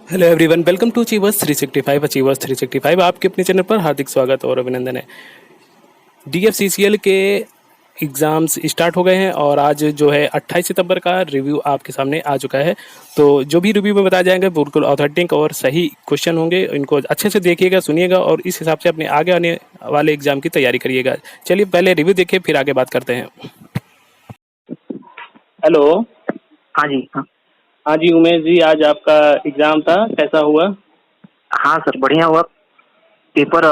Hello everyone, welcome to Achievers 365। Achievers 365 आपके अपने channel पर हार्दिक स्वागत और अभिनंदन है। डीएफसीसीएल के एग्ज़ाम्स स्टार्ट हो गए हैं और आज जो है 28 सितंबर का रिव्यू आपके सामने आ चुका है। तो जो भी रिव्यू में बताए जाएंगे बिल्कुल ऑथेंटिक और सही क्वेश्चन होंगे। इनको अच्छे से देखिएगा, सुनिएगा और इस हिसाब से अपने आगे आने वाले एग्ज़ाम की तैयारी करिएगा। चलिए पहले रिव्यू देखिए, फिर आगे बात करते हैं। हेलो। हाँ जी। हाँ हाँ जी उमेश जी, आज आपका एग्ज़ाम था, कैसा हुआ? हाँ सर, बढ़िया हुआ। पेपर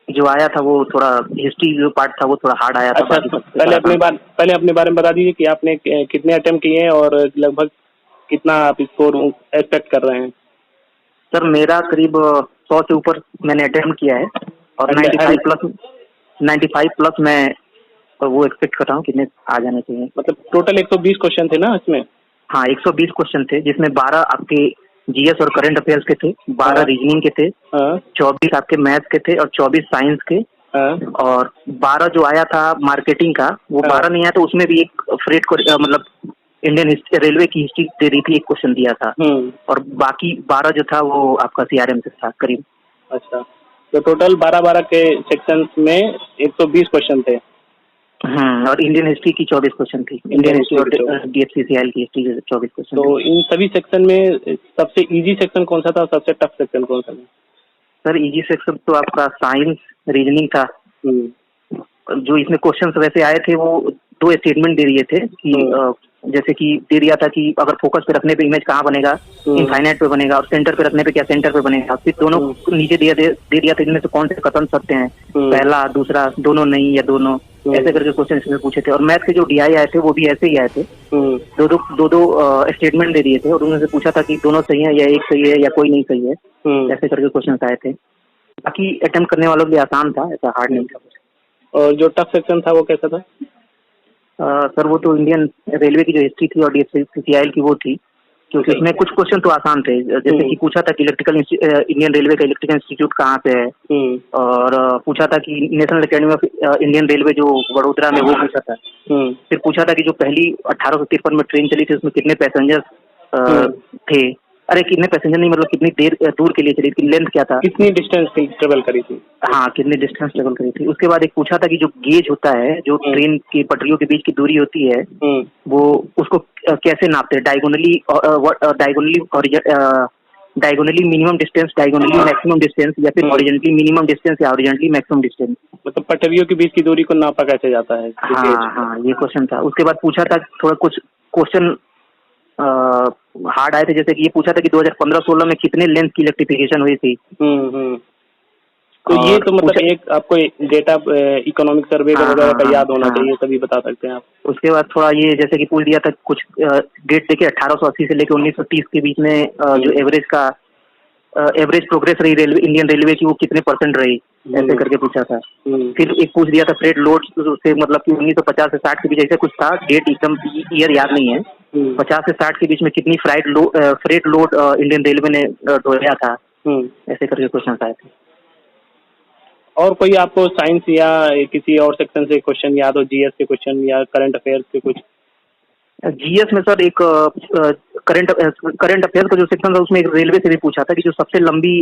जो आया था वो थोड़ा हिस्ट्री जो पार्ट था वो थोड़ा हार्ड आया था। अच्छा, बाकी तो सब पेपर आसान था। पहले अपने बारे में बता दीजिए कि आपने कितने अटेम्प्ट किए हैं और लगभग कितना आप स्कोर एक्सपेक्ट कर रहे हैं? सर मेरा करीब 100 से ऊपर मैंने अटेम्प्ट किया है और अरे 95 प्लस मैं वो एक्सपेक्ट कर रहा हूँ कितने आ जाने चाहिए। मतलब टोटल 120 क्वेश्चन थे ना इसमें? हाँ, 120 क्वेश्चन थे जिसमें 12 आपके जीएस और करंट अफेयर्स के थे, 12 हाँ रीजनिंग के थे, हाँ 24 आपके मैथ्स के थे और 24 साइंस के। हाँ और 12 जो आया था मार्केटिंग का वो हाँ 12 नहीं आया, तो उसमें भी एक फ्रेट को मतलब इंडियन रेलवे की हिस्ट्री दे रही थी, एक क्वेश्चन दिया था। और बाकी 12 जो था वो आपका सीआरएम से था करीब। अच्छा, तो टोटल 12-12 के सेक्शन में 120 क्वेश्चन थे। और इंडियन हिस्ट्री की 24 क्वेश्चन थी। इंडियन हिस्ट्री और डीएफसीसीएल की हिस्ट्री 24 क्वेश्चन तो थी। इन सभी सेक्शन में सबसे इजी सेक्शन कौन सा था और सबसे टफ सेक्शन कौन सा था? सर इजी सेक्शन तो आपका साइंस रीजनिंग था। जो इसमें क्वेश्चन वैसे आए थे वो दो स्टेटमेंट दे दिए थे कि जैसे कि दे दिया था कि अगर फोकस पे रखने पे इमेज कहाँ बनेगा, इनफाइनाइट पे बनेगा, और सेंटर पे रखने पे क्या सेंटर पे बनेगा। फिर दोनों नीचे दे दिया था इनमें से कौन से कथन सत्य हैं, पहला दूसरा, दोनों नहीं या दोनों, ऐसे करके क्वेश्चन इसमें पूछे थे। और मैथ के जो डीआई आए थे वो भी ऐसे ही आए थे। दो स्टेटमेंट दे दिए थे और उन्होंने पूछा था कि दोनों सही है या एक सही है या कोई नहीं सही है। ऐसे करके क्वेश्चन आए थे। बाकी अटेम्प्ट करने वालों के लिए आसान था, ऐसा हार्ड नहीं था। और जो टफ सेक्शन था वो कैसा था? सर वो तो इंडियन रेलवे की जो हिस्ट्री थी और डीएफसीसीआईएल की वो थी, क्योंकि उसमें कुछ क्वेश्चन तो आसान थे। जैसे कि पूछा था कि इंडियन रेलवे का इलेक्ट्रिकल इंस्टीट्यूट कहाँ पे है, और पूछा था कि national academy of Indian railway जो वडोदरा में, वो पूछा था। फिर पूछा था कि जो पहली 1853 में ट्रेन चली थी उसमें कितने पैसेंजर्स थे। अरे कितने पैसेंजर नहीं, मतलब कितनी देर दूर के लिए चली थी, लेंथ क्या था, कितनी डिस्टेंस ट्रेवल करी थी? हाँ कितने डिस्टेंस ट्रेवल करी थी। उसके बाद एक पूछा था कि जो गेज होता है, जो ट्रेन की पटरियों के बीच की दूरी होती है, वो उसको कैसे नापते हैं, diagonally minimum distance, diagonally maximum distance, या फिर हॉरिजॉन्टली मिनिमम डिस्टेंस या हॉरिजॉन्टली मैक्सिमम डिस्टेंस। मतलब पटरियों के बीच की दूरी को नापा कैसे जाता है? हाँ ये क्वेश्चन था। उसके बाद पूछा था थोड़ा कुछ क्वेश्चन हार्ड आए थे, जैसे कि ये पूछा था कि 2015-16 में कितने लेंथ की इलेक्ट्रिफिकेशन हुई थी। तो ये तो मतलब एक आपको डेटा इकोनॉमिक सर्वे वगैरह का याद होना चाहिए, तभी बता सकते हैं आप। उसके बाद थोड़ा ये जैसे कि पूछ दिया था कुछ डेट देके 1880 से लेकर 1930 के बीच में जो एवरेज प्रोग्रेस रही इंडियन रेलवे की, वो कितने परसेंट रही, ऐसे करके पूछा था। फिर एक पूछ दिया था फ्रेट लोड से, मतलब कि 1950 से 60 के बीच, ऐसे कुछ था, डेट एकदम ईयर याद नहीं है। 50 से 60 के बीच में कितनी फ्रेट लोड इंडियन रेलवे ने ढोया था, ऐसे करके क्वेश्चन आए थे। और कोई आपको साइंस या किसी और सेक्शन से क्वेश्चन याद हो, जीएस के क्वेश्चन या करंट अफेयर्स के कुछ? जीएस में सर एक करंट अफेयर्स का जो सेक्शन था उसमें एक रेलवे से भी पूछा था कि जो सबसे लंबी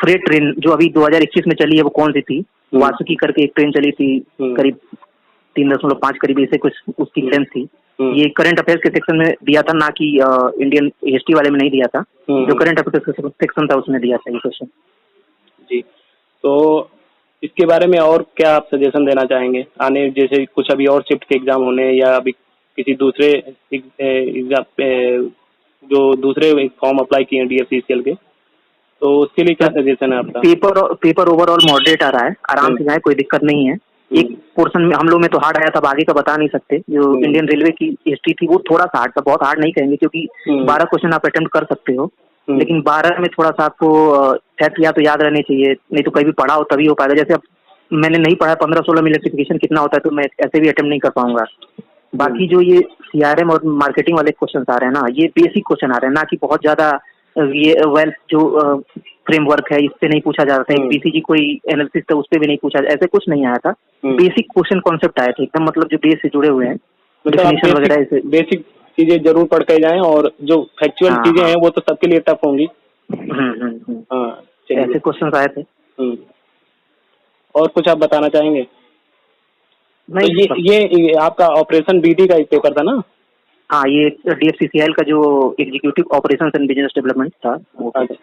फ्रेट ट्रेन जो अभी 2021 में चली है वो कौन सी थी। वासुकी करके एक ट्रेन चली थी, करीब 3.5 करीब ऐसे कुछ उसकी लेंथ थी। ये करंट अफेयर्स के सेक्शन में दिया था, ना कि इंडियन हिस्ट्री वाले में नहीं दिया था। जो करंट अफेयर्स का सेक्शन था उसमें दिया था ये क्वेश्चन। जी, तो इसके बारे में और क्या आप सजेशन देना चाहेंगे आने, जैसे कुछ अभी और शिफ्ट के एग्जाम होने या अभी किसी दूसरे एग्जाम जो दूसरे फॉर्म अप्लाई किए हैं डीएफसीसीएल के, तो उसके लिए क्या सजेशन है आपका? पेपर ओवरऑल मॉडरेट आ रहा है, आराम से जाए, कोई दिक्कत नहीं है। एक पोर्शन में हम लोग में तो हार्ड आया था, आगे का बता नहीं सकते। जो इंडियन रेलवे की हिस्ट्री थी वो थोड़ा सा हार्ड था, बहुत हार्ड नहीं कहेंगे, क्योंकि 12 क्वेश्चन आप अटेम्प्ट कर सकते हो, लेकिन 12 में थोड़ा सा आपको फैक्ट या तो याद रहने चाहिए, नहीं तो कभी पढ़ा हो तभी हो पाएगा। जैसे अब मैंने नहीं पढ़ा 15-16 में इलेक्ट्रिफिकेशन कितना होता है, तो मैं ऐसे भी अटेम्प्ट नहीं कर पाऊंगा। बाकी जो ये सीआरएम और मार्केटिंग वाले क्वेश्चन आ रहे हैं ना, ये बेसिक क्वेश्चन आ रहे हैं, ना कि बहुत ज्यादा ये वेल्थ जो फ्रेमवर्क है इस पे नहीं पूछा जा रहा था। बीसीजी कोई एनालिसिस था उस पे भी नहीं पूछा, ऐसे कुछ नहीं आया था। बेसिक क्वेश्चन कॉन्सेप्ट आए थे एकदम, मतलब जो बेस से जुड़े हुए हैं, डेफिनेशन वगैरह। बेसिक चीजें जरूर पढ़ के जाएं, और जो फैक्चुअल हाँ, चीजें हाँ। हैं वो तो सबके लिए टफ होंगी। हाँ, ऐसे चलिए। क्वेश्चंस आए थे। और कुछ आप बताना चाहेंगे? तो नहीं बस। ये आपका ऑपरेशन बीडी का एक पेपर था ना? हाँ, ये DFCCIL का जो executive operations and business development था वो। अच्छा।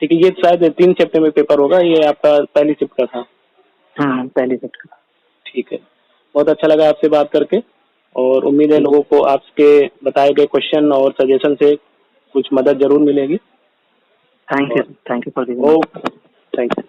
ठीक है, ये शायद 3 शिफ्ट में पेपर होगा, ये आपका पहली शिफ्ट का था। पहले सेट का। ठीक है, बहुत अच्छा लगा आपसे बात करके, और उम्मीद है ठीक। लोगों को आपके बताए गए क्वेश्चन और सजेशन से कुछ मदद जरूर मिलेगी। थैंक और you for giving. Okay, thank you.